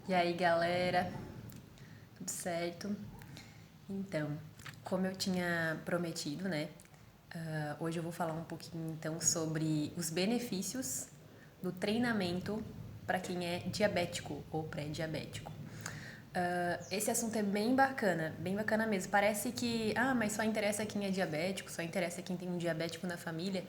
E aí, galera, tudo certo? Então, como eu tinha prometido, né? Hoje eu vou falar um pouquinho então sobre os benefícios do treinamento para quem é diabético ou pré-diabético. Esse assunto é bem bacana mesmo. Parece que, mas só interessa quem é diabético, só interessa quem tem um diabético na família.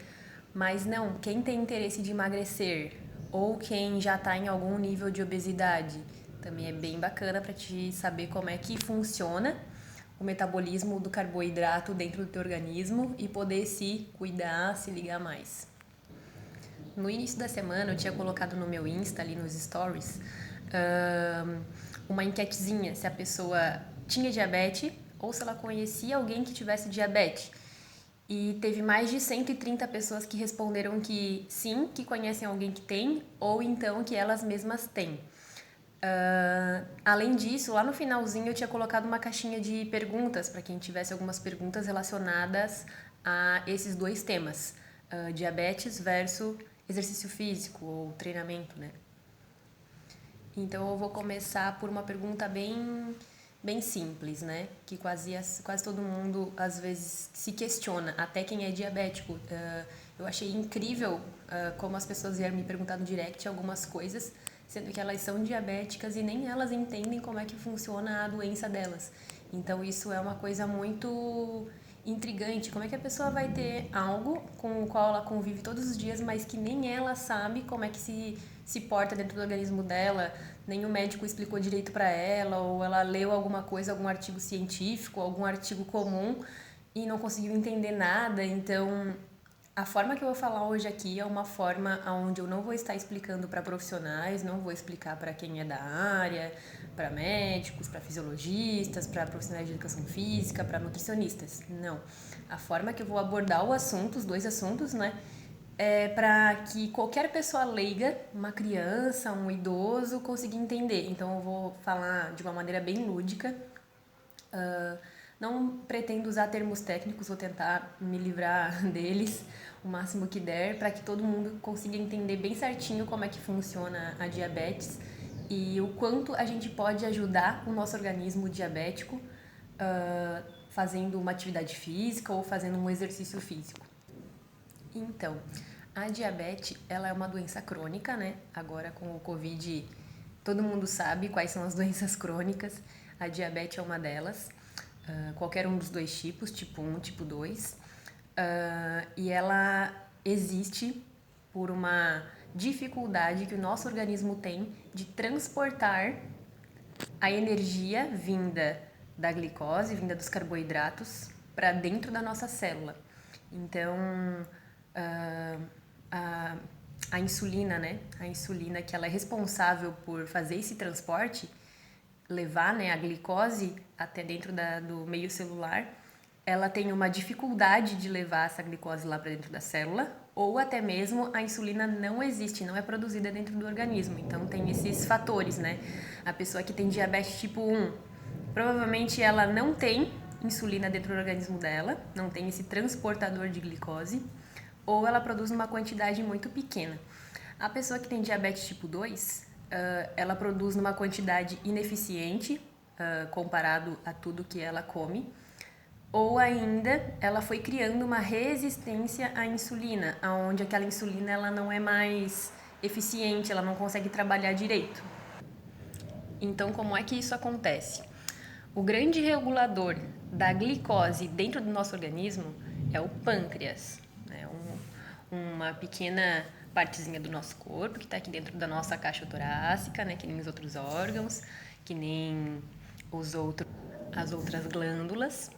Mas não, quem tem interesse de emagrecer ou quem já está em algum nível de obesidade, também é bem bacana para te saber como é que funciona o metabolismo do carboidrato dentro do teu organismo e poder se cuidar, se ligar mais. No início da semana eu tinha colocado no meu Insta, ali nos stories, uma enquetezinha se a pessoa tinha diabetes ou se ela conhecia alguém que tivesse diabetes. E teve mais de 130 pessoas que responderam que sim, que conhecem alguém que tem, ou então que elas mesmas têm. Além disso, lá no finalzinho eu tinha colocado uma caixinha de perguntas para quem tivesse algumas perguntas relacionadas a esses dois temas, diabetes versus exercício físico ou treinamento, né? Então eu vou começar por uma pergunta bem simples, né? Que quase todo mundo às vezes se questiona, até quem é diabético. Eu achei incrível como as pessoas vieram me perguntar no direct algumas coisas, sendo que elas são diabéticas e nem elas entendem como é que funciona a doença delas. Então isso é uma coisa muito intrigante. Como é que a pessoa vai ter algo com o qual ela convive todos os dias, mas que nem ela sabe como é que se porta dentro do organismo dela, nem o médico explicou direito para ela, ou ela leu alguma coisa, algum artigo científico, algum artigo comum e não conseguiu entender nada. Então, a forma que eu vou falar hoje aqui é uma forma onde eu não vou estar explicando para profissionais, não vou explicar para quem é da área, para médicos, para fisiologistas, para profissionais de educação física, para nutricionistas. Não. A forma que eu vou abordar o assunto, os dois assuntos, né, é para que qualquer pessoa leiga, uma criança, um idoso, consiga entender. Então eu vou falar de uma maneira bem lúdica. Não pretendo usar termos técnicos, vou tentar me livrar deles o máximo que der, para que todo mundo consiga entender bem certinho como é que funciona a diabetes e o quanto a gente pode ajudar o nosso organismo diabético fazendo uma atividade física ou fazendo um exercício físico. Então, a diabetes, ela é uma doença crônica, né? Agora com o Covid, todo mundo sabe quais são as doenças crônicas. A diabetes é uma delas. Qualquer um dos dois tipos, tipo 1, tipo 2. E ela existe por uma dificuldade que o nosso organismo tem de transportar a energia vinda da glicose, vinda dos carboidratos, para dentro da nossa célula. Então, ah, a, a insulina, né? A insulina que ela é responsável por fazer esse transporte, levar, né, a glicose até dentro do meio celular, ela tem uma dificuldade de levar essa glicose lá para dentro da célula, ou até mesmo a insulina não existe, não é produzida dentro do organismo. Então tem esses fatores, né? A pessoa que tem diabetes tipo 1, provavelmente ela não tem insulina dentro do organismo dela, não tem esse transportador de glicose, ou ela produz uma quantidade muito pequena. A pessoa que tem diabetes tipo 2, ela produz numa quantidade ineficiente comparado a tudo que ela come, ou ainda ela foi criando uma resistência à insulina, onde aquela insulina ela não é mais eficiente, ela não consegue trabalhar direito. Então, como é que isso acontece? O grande regulador da glicose dentro do nosso organismo é o pâncreas, né? Uma pequena partezinha do nosso corpo que está aqui dentro da nossa caixa torácica, né? Que nem os outros órgãos, que nem as outras glândulas.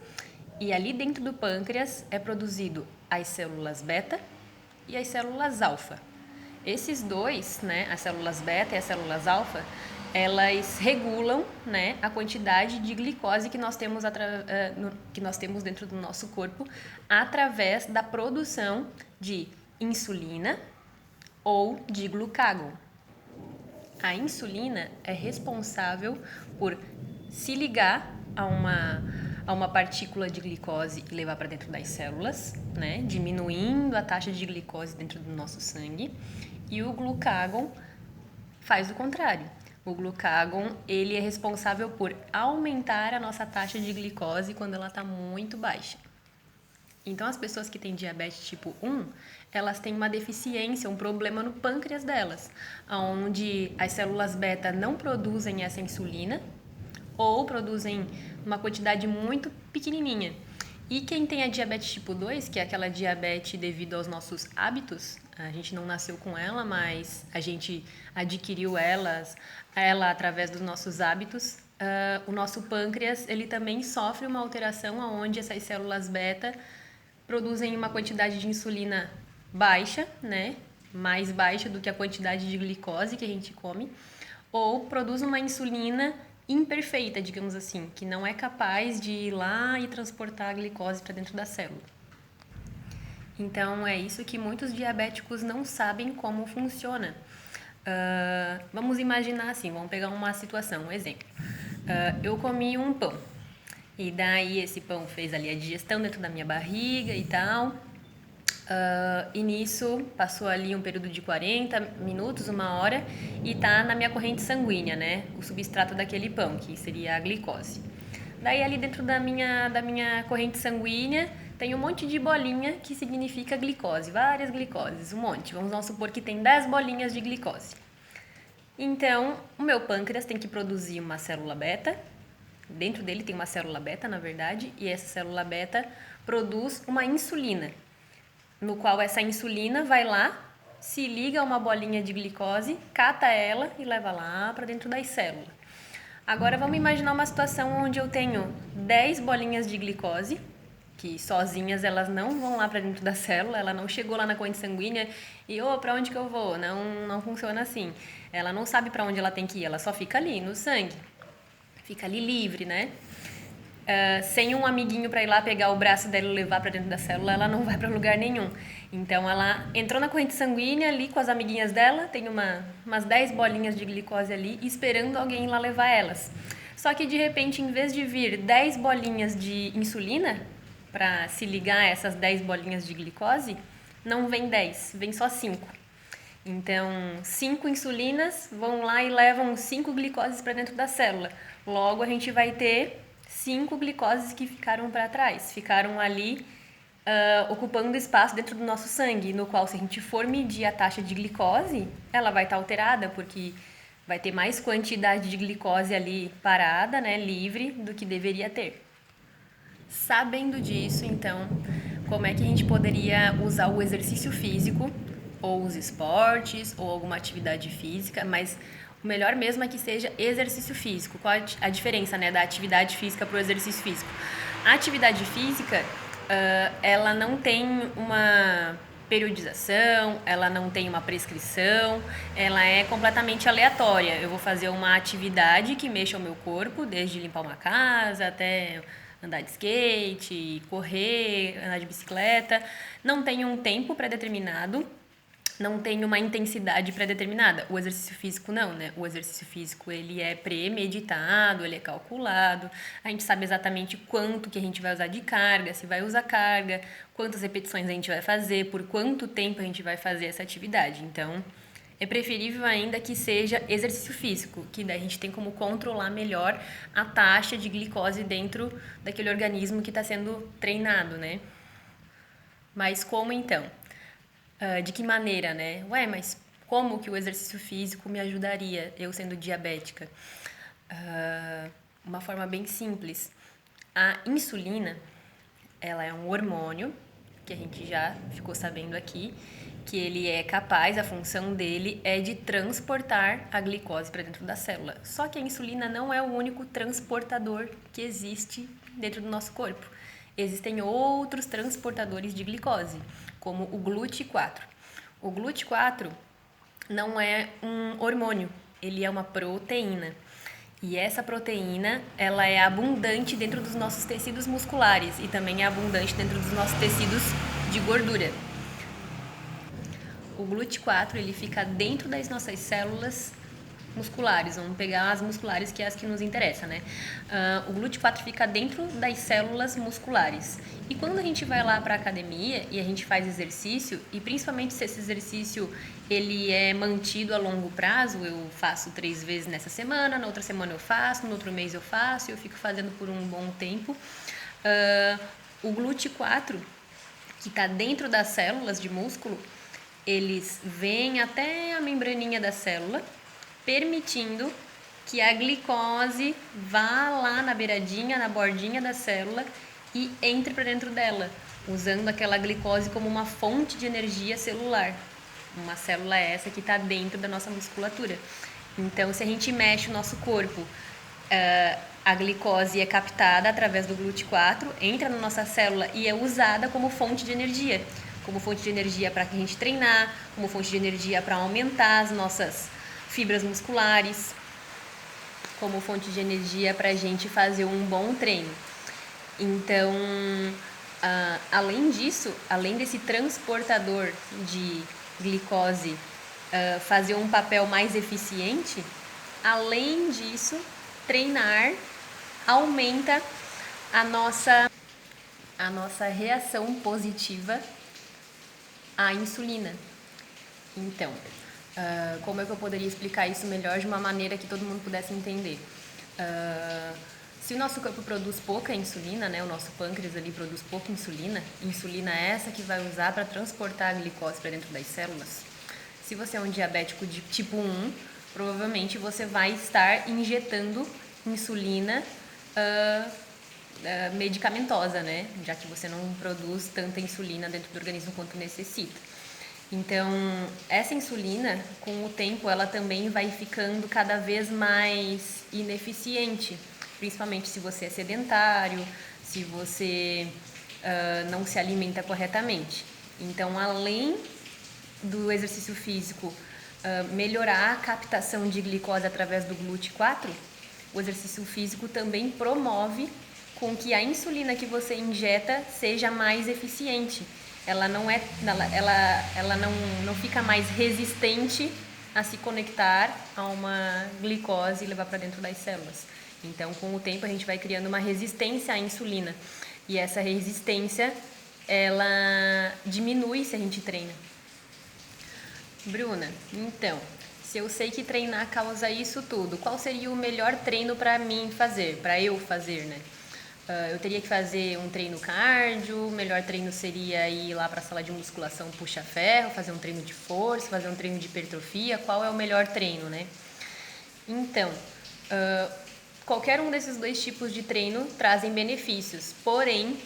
E ali dentro do pâncreas é produzido as células beta e as células alfa. Esses dois, né, as células beta e as células alfa, elas regulam, né, a quantidade de glicose que que nós temos dentro do nosso corpo através da produção de insulina ou de glucagon. A insulina é responsável por se ligar a uma partícula de glicose e levar para dentro das células, né, diminuindo a taxa de glicose dentro do nosso sangue. E o glucagon faz o contrário. O glucagon, ele é responsável por aumentar a nossa taxa de glicose quando ela está muito baixa. Então, as pessoas que têm diabetes tipo 1, elas têm uma deficiência, um problema no pâncreas delas, onde as células beta não produzem essa insulina ou produzem uma quantidade muito pequenininha. E quem tem a diabetes tipo 2, que é aquela diabetes devido aos nossos hábitos, a gente não nasceu com ela, mas a gente adquiriu ela através dos nossos hábitos, o nosso pâncreas ele também sofre uma alteração onde essas células beta produzem uma quantidade de insulina baixa, né? Mais baixa do que a quantidade de glicose que a gente come, ou produz uma insulina imperfeita, digamos assim, que não é capaz de ir lá e transportar a glicose para dentro da célula. Então, é isso que muitos diabéticos não sabem como funciona. Vamos imaginar assim, vamos pegar uma situação, um exemplo. Eu comi um pão, e daí esse pão fez ali a digestão dentro da minha barriga e tal. E nisso passou ali um período de 40 minutos, uma hora, e tá na minha corrente sanguínea, né? O substrato daquele pão, que seria a glicose. Daí ali dentro da minha corrente sanguínea tem um monte de bolinha que significa glicose, várias glicoses, um monte. Vamos supor que tem 10 bolinhas de glicose. Então, o meu pâncreas tem que produzir uma célula beta. Dentro dele tem uma célula beta, na verdade, e essa célula beta produz uma insulina, no qual essa insulina vai lá, se liga a uma bolinha de glicose, cata ela e leva lá para dentro das células. Agora vamos imaginar uma situação onde eu tenho 10 bolinhas de glicose, que sozinhas elas não vão lá para dentro da célula, ela não chegou lá na corrente sanguínea e para onde que eu vou? Não funciona assim. Ela não sabe para onde ela tem que ir, ela só fica ali no sangue. Fica ali livre, né? Sem um amiguinho para ir lá pegar o braço dela e levar para dentro da célula, ela não vai para lugar nenhum. Então, ela entrou na corrente sanguínea ali com as amiguinhas dela, tem umas 10 bolinhas de glicose ali, esperando alguém ir lá levar elas. Só que, de repente, em vez de vir 10 bolinhas de insulina, para se ligar a essas 10 bolinhas de glicose, não vem 10, vem só 5. Então, 5 insulinas vão lá e levam 5 glicoses para dentro da célula. Logo, a gente vai ter 5 glicoses que ficaram para trás, ficaram ali ocupando espaço dentro do nosso sangue, no qual, se a gente for medir a taxa de glicose, ela vai estar alterada, porque vai ter mais quantidade de glicose ali parada, né, livre, do que deveria ter. Sabendo disso, então, como é que a gente poderia usar o exercício físico, ou os esportes, ou alguma atividade física, mas o melhor mesmo é que seja exercício físico. Qual a diferença, né, da atividade física para o exercício físico? A atividade física, ela não tem uma periodização, ela não tem uma prescrição, ela é completamente aleatória. Eu vou fazer uma atividade que mexa o meu corpo, desde limpar uma casa até andar de skate, correr, andar de bicicleta. Não tem um tempo pré-determinado, não tem uma intensidade pré-determinada. O exercício físico não, né? O exercício físico, ele é premeditado, ele é calculado. A gente sabe exatamente quanto que a gente vai usar de carga, se vai usar carga, quantas repetições a gente vai fazer, por quanto tempo a gente vai fazer essa atividade. Então, é preferível ainda que seja exercício físico, que daí a gente tem como controlar melhor a taxa de glicose dentro daquele organismo que está sendo treinado, né? Mas como então? De que maneira, né? Mas como que o exercício físico me ajudaria, eu sendo diabética? Uma forma bem simples. A insulina, ela é um hormônio, que a gente já ficou sabendo aqui, que ele é capaz, a função dele é de transportar a glicose para dentro da célula. Só que a insulina não é o único transportador que existe dentro do nosso corpo. Existem outros transportadores de glicose, como o GLUT4. O GLUT4 não é um hormônio, ele é uma proteína. E essa proteína, ela é abundante dentro dos nossos tecidos musculares e também é abundante dentro dos nossos tecidos de gordura. O GLUT4, ele fica dentro das nossas células musculares. Vamos pegar as musculares, que é as que nos interessam, né? O glúteo 4 fica dentro das células musculares. E quando a gente vai lá para a academia e a gente faz exercício, e principalmente se esse exercício ele é mantido a longo prazo, eu faço 3 vezes nessa semana, na outra semana eu faço, no outro mês eu faço, e eu fico fazendo por um bom tempo. O glúteo 4, que está dentro das células de músculo, eles vêm até a membraninha da célula, permitindo que a glicose vá lá na beiradinha, na bordinha da célula e entre para dentro dela, usando aquela glicose como uma fonte de energia celular. Uma célula essa que está dentro da nossa musculatura. Então, se a gente mexe o nosso corpo, a glicose é captada através do glúteo 4, entra na nossa célula e é usada como fonte de energia. Como fonte de energia para a gente treinar, como fonte de energia para aumentar as nossas fibras musculares, como fonte de energia para a gente fazer um bom treino. Então, além disso, além desse transportador de glicose fazer um papel mais eficiente, além disso, treinar aumenta a nossa reação positiva à insulina. Então, como é que eu poderia explicar isso melhor de uma maneira que todo mundo pudesse entender? Se o nosso corpo produz pouca insulina, né, o nosso pâncreas ali produz pouca insulina, insulina é essa que vai usar para transportar a glicose para dentro das células. Se você é um diabético de tipo 1, provavelmente você vai estar injetando insulina medicamentosa, né? Já que você não produz tanta insulina dentro do organismo quanto necessita. Então, essa insulina, com o tempo, ela também vai ficando cada vez mais ineficiente, principalmente se você é sedentário, se você não se alimenta corretamente. Então, além do exercício físico melhorar a captação de glicose através do glúteo 4, o exercício físico também promove com que a insulina que você injeta seja mais eficiente. Ela não fica mais resistente a se conectar a uma glicose e levar para dentro das células. Então, com o tempo, a gente vai criando uma resistência à insulina. E essa resistência, ela diminui se a gente treina. Bruna, então, se eu sei que treinar causa isso tudo, qual seria o melhor treino para mim fazer, para eu fazer, né? Eu teria que fazer um treino cardio, o melhor treino seria ir lá para a sala de musculação puxa-ferro, fazer um treino de força, fazer um treino de hipertrofia, qual é o melhor treino, né? Então, qualquer um desses dois tipos de treino trazem benefícios, porém,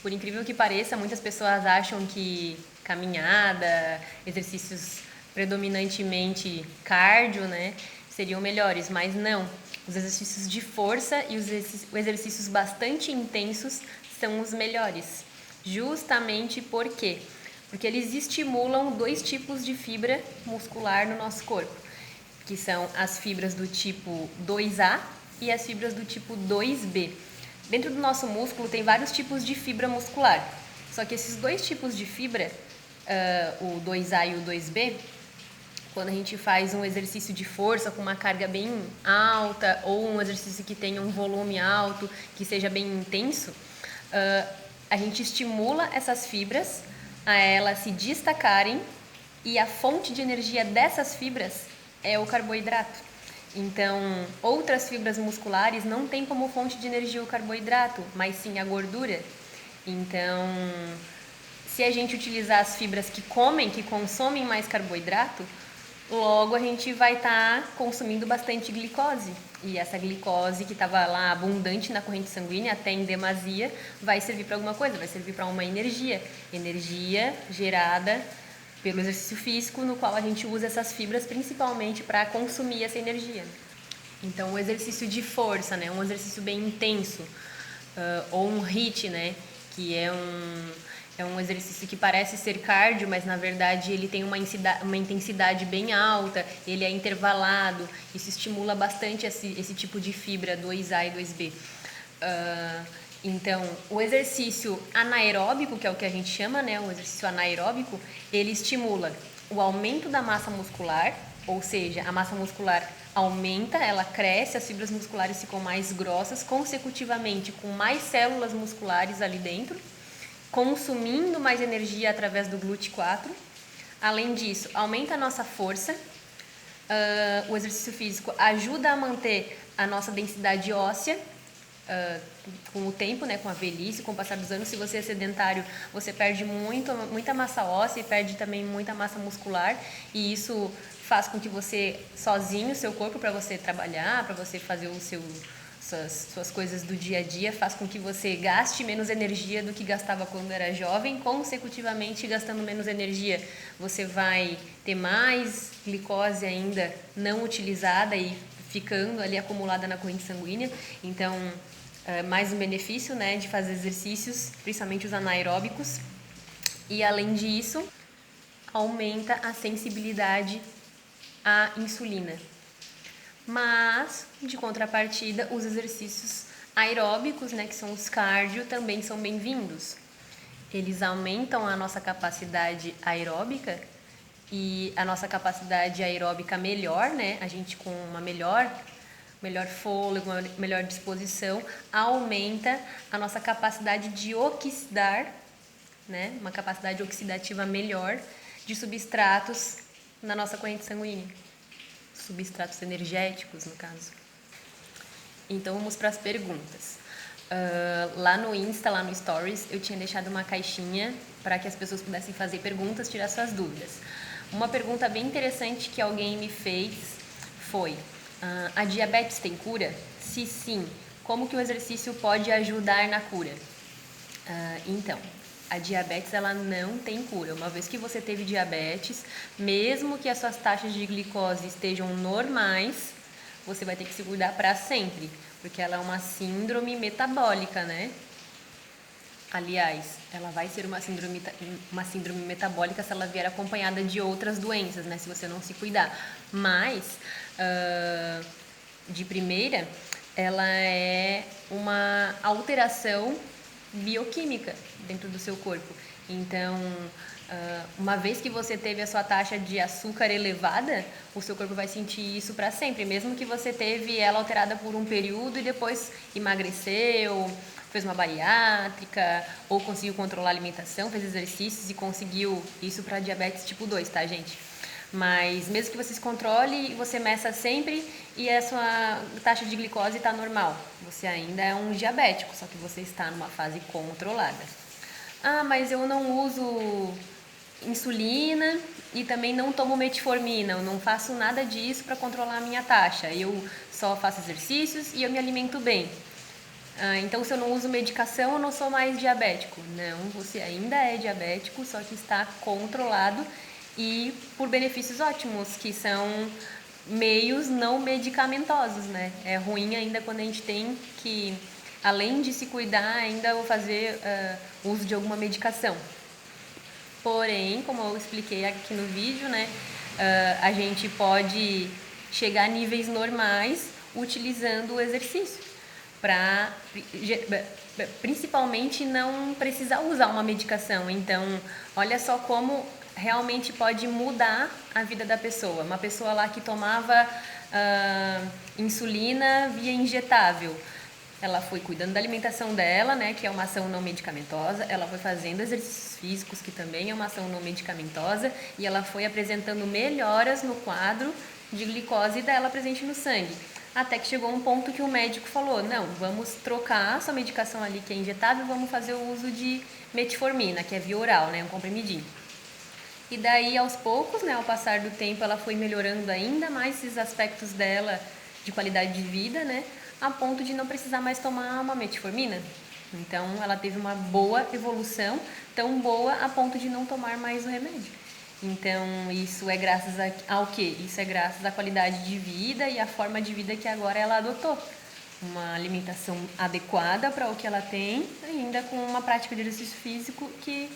por incrível que pareça, muitas pessoas acham que caminhada, exercícios predominantemente cardio, né, seriam melhores, mas não. Os exercícios de força e os exercícios bastante intensos são os melhores. Justamente por quê? Porque eles estimulam 2 tipos de fibra muscular no nosso corpo, que são as fibras do tipo 2A e as fibras do tipo 2B. Dentro do nosso músculo tem vários tipos de fibra muscular, só que esses 2 tipos de fibra, o 2A e o 2B, quando a gente faz um exercício de força com uma carga bem alta ou um exercício que tenha um volume alto, que seja bem intenso, a gente estimula essas fibras a elas se destacarem e a fonte de energia dessas fibras é o carboidrato. Então, outras fibras musculares não têm como fonte de energia o carboidrato, mas sim a gordura. Então, se a gente utilizar as fibras que consomem mais carboidrato, logo a gente vai estar consumindo bastante glicose. E essa glicose que estava lá abundante na corrente sanguínea, até em demasia, vai servir para alguma coisa, vai servir para uma energia. Energia gerada pelo exercício físico, no qual a gente usa essas fibras principalmente para consumir essa energia. Então, o exercício de força, né, um exercício bem intenso, ou um HIIT, né, que é um exercício que parece ser cardio, mas na verdade ele tem uma intensidade bem alta, ele é intervalado, isso estimula bastante esse tipo de fibra 2A e 2B. Então, o exercício anaeróbico, que é o que a gente chama, né, o exercício anaeróbico, ele estimula o aumento da massa muscular, ou seja, a massa muscular aumenta, ela cresce, as fibras musculares ficam mais grossas, consecutivamente com mais células musculares ali dentro, consumindo mais energia através do GLUT4. Além disso, aumenta a nossa força. O exercício físico ajuda a manter a nossa densidade óssea com o tempo, né, com a velhice, com o passar dos anos. Se você é sedentário, você perde muita massa óssea e perde também muita massa muscular, e isso faz com que você, sozinho, seu corpo, para você trabalhar, para você fazer suas coisas do dia a dia, faz com que você gaste menos energia do que gastava quando era jovem. Consecutivamente, gastando menos energia, você vai ter mais glicose ainda não utilizada e ficando ali acumulada na corrente sanguínea. Então, mais um benefício, né, de fazer exercícios, principalmente os anaeróbicos. E além disso, aumenta a sensibilidade à insulina. Mas, de contrapartida, os exercícios aeróbicos, né, que são os cardio, também são bem-vindos. Eles aumentam a nossa capacidade aeróbica, e a nossa capacidade aeróbica melhor, né, a gente com uma melhor fôlego, uma melhor disposição, aumenta a nossa capacidade de oxidar, né, uma capacidade oxidativa melhor de substratos na nossa corrente sanguínea. Substratos energéticos, no caso. Então, vamos para as perguntas. Lá no Insta, lá no Stories, eu tinha deixado uma caixinha para que as pessoas pudessem fazer perguntas, tirar suas dúvidas. Uma pergunta bem interessante que alguém me fez foi: a diabetes tem cura? Se sim, como que o exercício pode ajudar na cura? Então, a diabetes ela não tem cura. Uma vez que você teve diabetes, mesmo que as suas taxas de glicose estejam normais, você vai ter que se cuidar para sempre, porque ela é uma síndrome metabólica, né? Aliás, ela vai ser uma síndrome metabólica se ela vier acompanhada de outras doenças, né? Se você não se cuidar. Mas, de primeira, ela é uma alteração bioquímica dentro do seu corpo. Então, uma vez que você teve a sua taxa de açúcar elevada, o seu corpo vai sentir isso para sempre, mesmo que você teve ela alterada por um período e depois emagreceu, fez uma bariátrica ou conseguiu controlar a alimentação, fez exercícios e conseguiu isso para diabetes tipo 2, tá, gente? Mas mesmo que você se controle, você meça sempre e a sua taxa de glicose está normal, você ainda é um diabético, só que você está numa fase controlada. Mas eu não uso insulina e também não tomo metformina, eu não faço nada disso para controlar a minha taxa, eu só faço exercícios e eu me alimento bem. Então, se eu não uso medicação, eu não sou mais diabético. Não, você ainda é diabético, só que está controlado e por benefícios ótimos, que são meios não medicamentosos, né? É ruim ainda quando a gente tem que, além de se cuidar, ainda fazer uso de alguma medicação. Porém, como eu expliquei aqui no vídeo, né, a gente pode chegar a níveis normais utilizando o exercício, para principalmente não precisar usar uma medicação. Então, olha só como realmente pode mudar a vida da pessoa. Uma pessoa lá que tomava insulina via injetável, ela foi cuidando da alimentação dela, né, que é uma ação não medicamentosa, ela foi fazendo exercícios físicos, que também é uma ação não medicamentosa, e ela foi apresentando melhoras no quadro de glicose dela presente no sangue. Até que chegou um ponto que o médico falou: não, vamos trocar sua medicação ali que é injetável, vamos fazer o uso de metformina, que é via oral, né, um comprimidinho. E daí, aos poucos, né, ao passar do tempo, ela foi melhorando ainda mais esses aspectos dela de qualidade de vida, né, a ponto de não precisar mais tomar uma metformina. Então, ela teve uma boa evolução, tão boa a ponto de não tomar mais o remédio. Então, isso é graças ao quê? Isso é graças à qualidade de vida e à forma de vida que agora ela adotou. Uma alimentação adequada para o que ela tem, ainda com uma prática de exercício físico que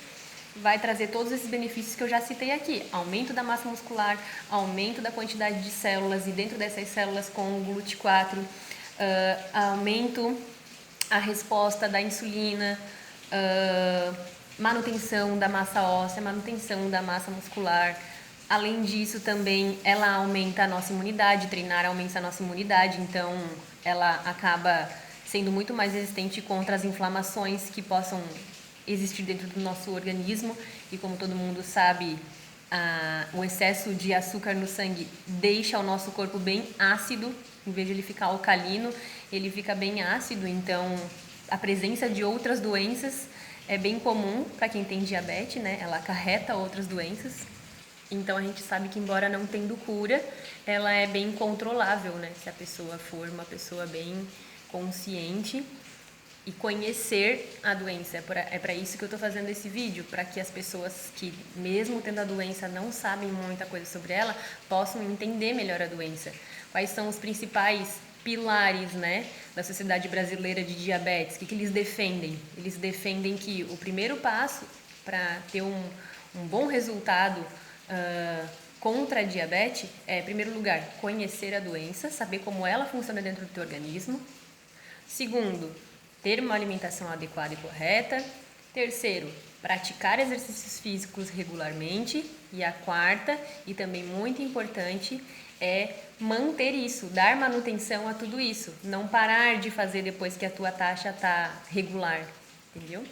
vai trazer todos esses benefícios que eu já citei aqui. Aumento da massa muscular, aumento da quantidade de células e dentro dessas células com o GLUT4, aumento a resposta da insulina, manutenção da massa óssea, manutenção da massa muscular, Além disso, também ela aumenta a nossa imunidade, treinar aumenta a nossa imunidade, então ela acaba sendo muito mais resistente contra as inflamações que possam existir dentro do nosso organismo. E como todo mundo sabe, o excesso de açúcar no sangue deixa o nosso corpo bem ácido, em vez de ele ficar alcalino, ele fica bem ácido, então a presença de outras doenças é bem comum para quem tem diabetes, né? Ela acarreta outras doenças. Então a gente sabe que, embora não tendo cura, ela é bem controlável, né? Se a pessoa for uma pessoa bem consciente e conhecer a doença. É para isso que eu estou fazendo esse vídeo, para que as pessoas que, mesmo tendo a doença, não sabem muita coisa sobre ela, possam entender melhor a doença. Quais são os principais pilares, né, da Sociedade Brasileira de Diabetes? O que eles defendem? Eles defendem que o primeiro passo para ter um bom resultado contra a diabetes é, em primeiro lugar, conhecer a doença, saber como ela funciona dentro do teu organismo. Segundo, ter uma alimentação adequada e correta. Terceiro, praticar exercícios físicos regularmente. E a quarta, e também muito importante, é manter isso, dar manutenção a tudo isso. Não parar de fazer depois que a tua taxa está regular, entendeu?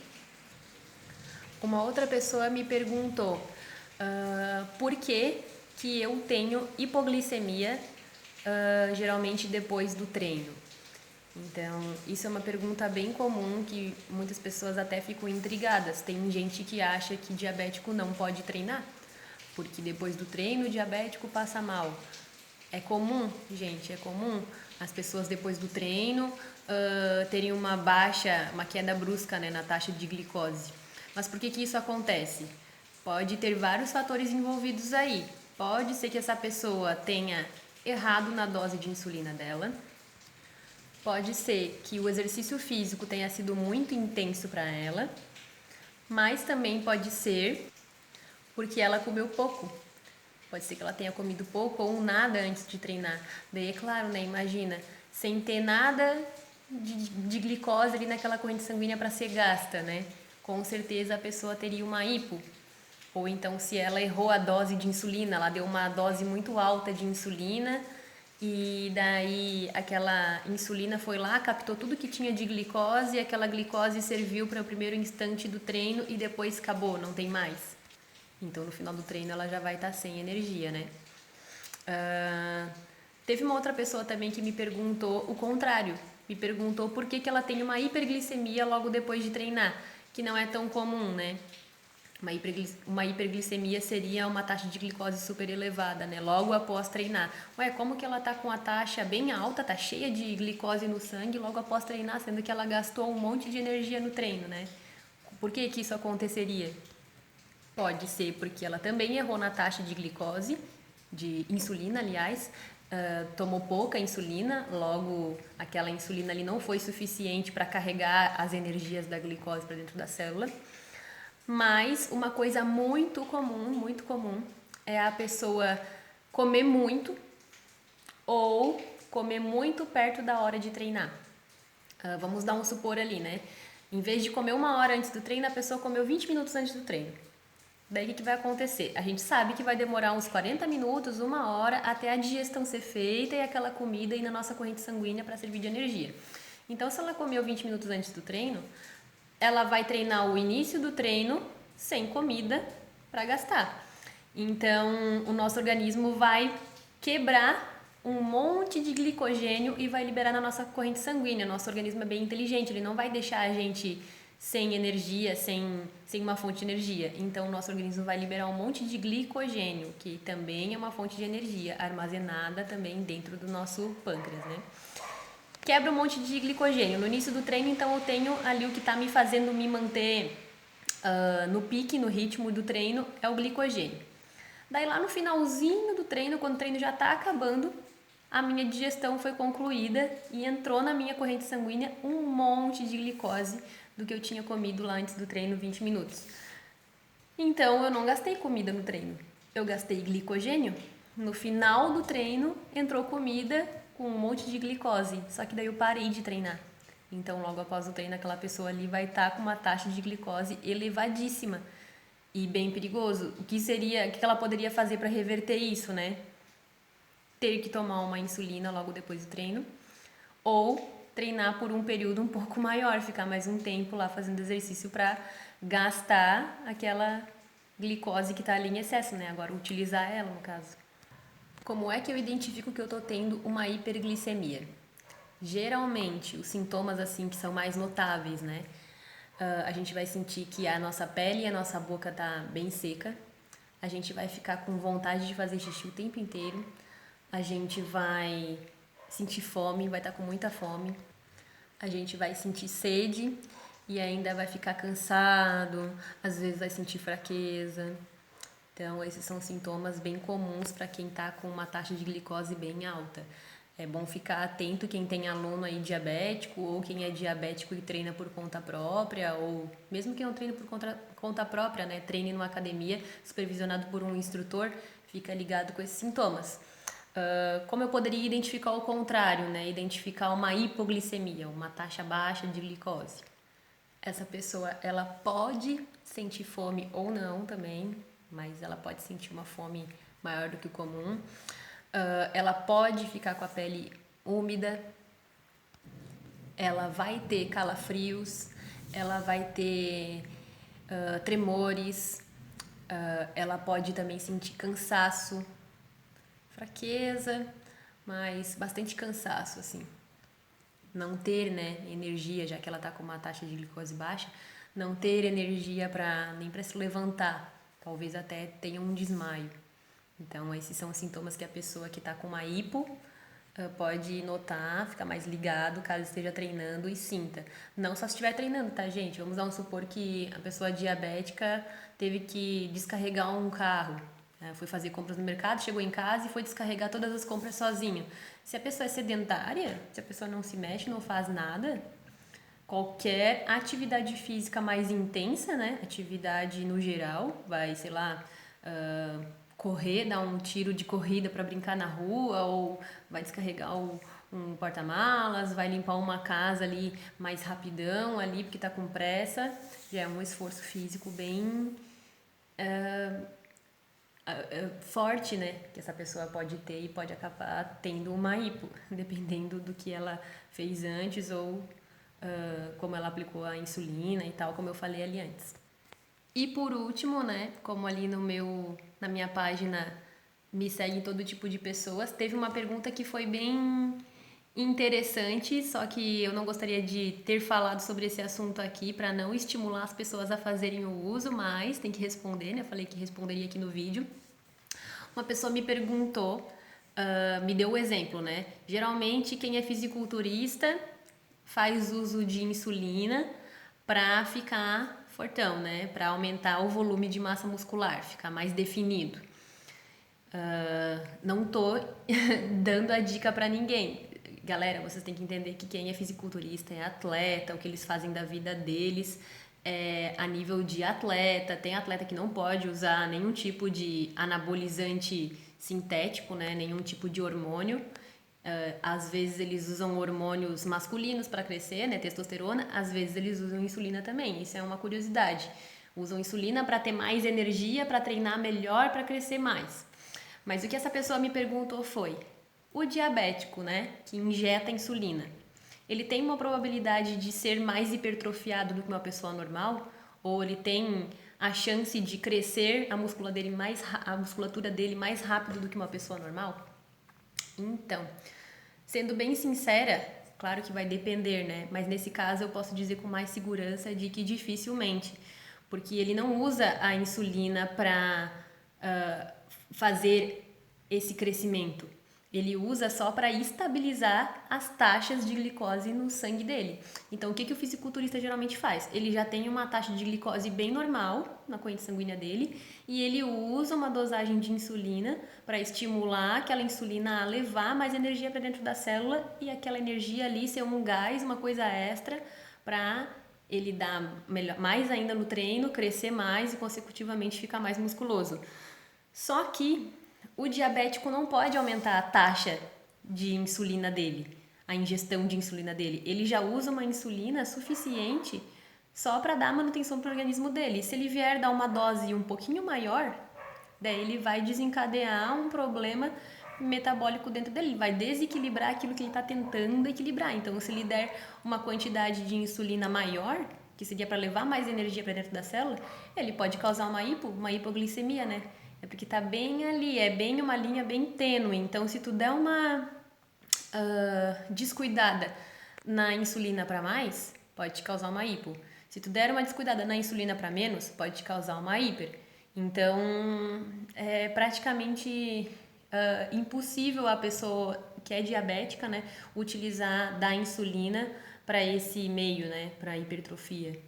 Uma outra pessoa me perguntou por que eu tenho hipoglicemia geralmente depois do treino. Então, isso é uma pergunta bem comum que muitas pessoas até ficam intrigadas. Tem gente que acha que diabético não pode treinar, porque depois do treino o diabético passa mal. É comum, gente, é comum as pessoas depois do treino terem uma queda brusca, né, na taxa de glicose. Mas por que isso acontece? Pode ter vários fatores envolvidos aí. Pode ser que essa pessoa tenha errado na dose de insulina dela. Pode ser que o exercício físico tenha sido muito intenso para ela, mas também pode ser porque ela comeu pouco. Pode ser que ela tenha comido pouco ou nada antes de treinar. Daí, é claro, né? Imagina, sem ter nada de glicose ali naquela corrente sanguínea para ser gasta, né? Com certeza a pessoa teria uma hipo. Ou então, se ela errou a dose de insulina, ela deu uma dose muito alta de insulina e daí aquela insulina foi lá, captou tudo que tinha de glicose e aquela glicose serviu para o primeiro instante do treino e depois acabou, não tem mais. Então no final do treino ela já vai estar sem energia, né? Teve uma outra pessoa também que me perguntou o contrário. Me perguntou por que ela tem uma hiperglicemia logo depois de treinar, que não é tão comum, né? Uma hiperglicemia seria uma taxa de glicose super elevada, né? Logo após treinar. Ué, como que ela tá com a taxa bem alta, tá cheia de glicose no sangue logo após treinar, sendo que ela gastou um monte de energia no treino, né? Por que isso aconteceria? Pode ser porque ela também errou na taxa de glicose, de insulina, aliás, tomou pouca insulina, logo aquela insulina ali não foi suficiente para carregar as energias da glicose para dentro da célula. Mas uma coisa muito comum, é a pessoa comer muito ou comer muito perto da hora de treinar. Vamos dar um supor ali, né? Em vez de comer 1 hora antes do treino, a pessoa comeu 20 minutos antes do treino. Daí o que vai acontecer? A gente sabe que vai demorar uns 40 minutos, 1 hora, até a digestão ser feita e aquela comida ir na nossa corrente sanguínea para servir de energia. Então, se ela comeu 20 minutos antes do treino, ela vai treinar o início do treino sem comida para gastar. Então, o nosso organismo vai quebrar um monte de glicogênio e vai liberar na nossa corrente sanguínea. Nosso organismo é bem inteligente, ele não vai deixar a gente sem energia, sem uma fonte de energia. Então, o nosso organismo vai liberar um monte de glicogênio, que também é uma fonte de energia, armazenada também dentro do nosso pâncreas, né? Quebra um monte de glicogênio. No início do treino, então, eu tenho ali o que está me fazendo me manter no pique, no ritmo do treino, é o glicogênio. Daí, lá no finalzinho do treino, quando o treino já está acabando, a minha digestão foi concluída e entrou na minha corrente sanguínea um monte de glicose do que eu tinha comido lá antes do treino, 20 minutos. Então, eu não gastei comida no treino. Eu gastei glicogênio. No final do treino, entrou comida com um monte de glicose. Só que daí eu parei de treinar. Então, logo após o treino, aquela pessoa ali vai estar com uma taxa de glicose elevadíssima. e bem perigoso. O que ela poderia fazer para reverter isso, né? Ter que tomar uma insulina logo depois do treino ou treinar por um período um pouco maior, ficar mais um tempo lá fazendo exercício para gastar aquela glicose que está ali em excesso, né? Agora utilizar ela, no caso. Como é que eu identifico que eu estou tendo uma hiperglicemia? Geralmente, os sintomas assim que são mais notáveis, né? A gente vai sentir que a nossa pele e a nossa boca tá bem seca. A gente vai ficar com vontade de fazer xixi o tempo inteiro. A gente vai sentir fome, vai estar com muita fome. A gente vai sentir sede e ainda vai ficar cansado. Às vezes vai sentir fraqueza. Então, esses são sintomas bem comuns para quem está com uma taxa de glicose bem alta. É bom ficar atento quem tem aluno aí diabético ou quem é diabético e treina por conta própria, ou mesmo que não treine por conta própria, né? Treine numa academia supervisionado por um instrutor, fica ligado com esses sintomas. Como eu poderia identificar o contrário, né? Identificar uma hipoglicemia, uma taxa baixa de glicose. Essa pessoa, ela pode sentir fome ou não também, mas ela pode sentir uma fome maior do que o comum. Ela pode ficar com a pele úmida, ela vai ter calafrios, ela vai ter tremores, ela pode também sentir cansaço, fraqueza, mas bastante cansaço, assim. Não ter, né, energia, já que ela está com uma taxa de glicose baixa, não ter energia nem para se levantar, talvez até tenha um desmaio. Então, esses são os sintomas que a pessoa que está com uma hipo pode notar, ficar mais ligado caso esteja treinando e sinta. Não só se estiver treinando, tá, gente? Vamos dar um supor que a pessoa diabética teve que descarregar um carro. Foi fazer compras no mercado, chegou em casa e foi descarregar todas as compras sozinho. Se a pessoa é sedentária, se a pessoa não se mexe, não faz nada, qualquer atividade física mais intensa, né? Atividade no geral, vai, sei lá, correr, dar um tiro de corrida para brincar na rua, ou vai descarregar um porta-malas, vai limpar uma casa ali mais rapidão ali porque tá com pressa, já é um esforço físico bem forte, né, que essa pessoa pode ter e pode acabar tendo uma hipo, dependendo do que ela fez antes ou como ela aplicou a insulina e tal, como eu falei ali antes. E por último, né, como ali na minha página me seguem todo tipo de pessoas, teve uma pergunta que foi bem interessante, só que eu não gostaria de ter falado sobre esse assunto aqui para não estimular as pessoas a fazerem o uso, mas tem que responder, né? Eu falei que responderia aqui no vídeo. Uma pessoa me perguntou, me deu o exemplo, né? Geralmente quem é fisiculturista faz uso de insulina para ficar fortão, né? Para aumentar o volume de massa muscular, ficar mais definido. Não tô dando a dica para ninguém. Galera, vocês têm que entender que quem é fisiculturista é atleta, o que eles fazem da vida deles é a nível de atleta. Tem atleta que não pode usar nenhum tipo de anabolizante sintético, né? Nenhum tipo de hormônio. Às vezes eles usam hormônios masculinos para crescer, né? Testosterona. Às vezes eles usam insulina também. Isso é uma curiosidade. Usam insulina para ter mais energia, para treinar melhor, para crescer mais. Mas o que essa pessoa me perguntou foi: o diabético, né, que injeta insulina, ele tem uma probabilidade de ser mais hipertrofiado do que uma pessoa normal? Ou ele tem a chance de crescer a musculatura dele mais rápido do que uma pessoa normal? Então, sendo bem sincera, claro que vai depender, né? Mas nesse caso eu posso dizer com mais segurança de que dificilmente, porque ele não usa a insulina para fazer esse crescimento. Ele usa só para estabilizar as taxas de glicose no sangue dele. Então, o que o fisiculturista geralmente faz? Ele já tem uma taxa de glicose bem normal na corrente sanguínea dele e ele usa uma dosagem de insulina para estimular aquela insulina a levar mais energia para dentro da célula e aquela energia ali ser um gás, uma coisa extra para ele dar mais ainda no treino, crescer mais e consecutivamente ficar mais musculoso. Só que o diabético não pode aumentar a taxa de insulina dele, a ingestão de insulina dele. Ele já usa uma insulina suficiente só para dar manutenção para o organismo dele. Se ele vier dar uma dose um pouquinho maior, daí ele vai desencadear um problema metabólico dentro dele, ele vai desequilibrar aquilo que ele está tentando equilibrar. Então, se ele der uma quantidade de insulina maior, que seria para levar mais energia para dentro da célula, ele pode causar uma hipoglicemia, né? É porque tá bem ali, é bem uma linha bem tênue. Então, se tu der uma descuidada na insulina para mais, pode te causar uma hipo. Se tu der uma descuidada na insulina para menos, pode te causar uma hiper. Então, é praticamente impossível a pessoa que é diabética, né, utilizar da insulina para esse meio, né, para hipertrofia.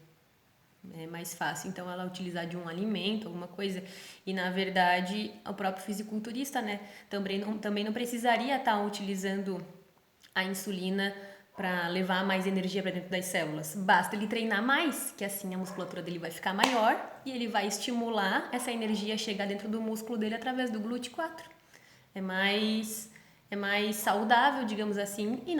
É mais fácil, então, ela utilizar de um alimento, alguma coisa. E, na verdade, o próprio fisiculturista, né, também não precisaria estar utilizando a insulina para levar mais energia para dentro das células. Basta ele treinar mais, que assim a musculatura dele vai ficar maior e ele vai estimular essa energia a chegar dentro do músculo dele através do GLUT4. É mais saudável, digamos assim, e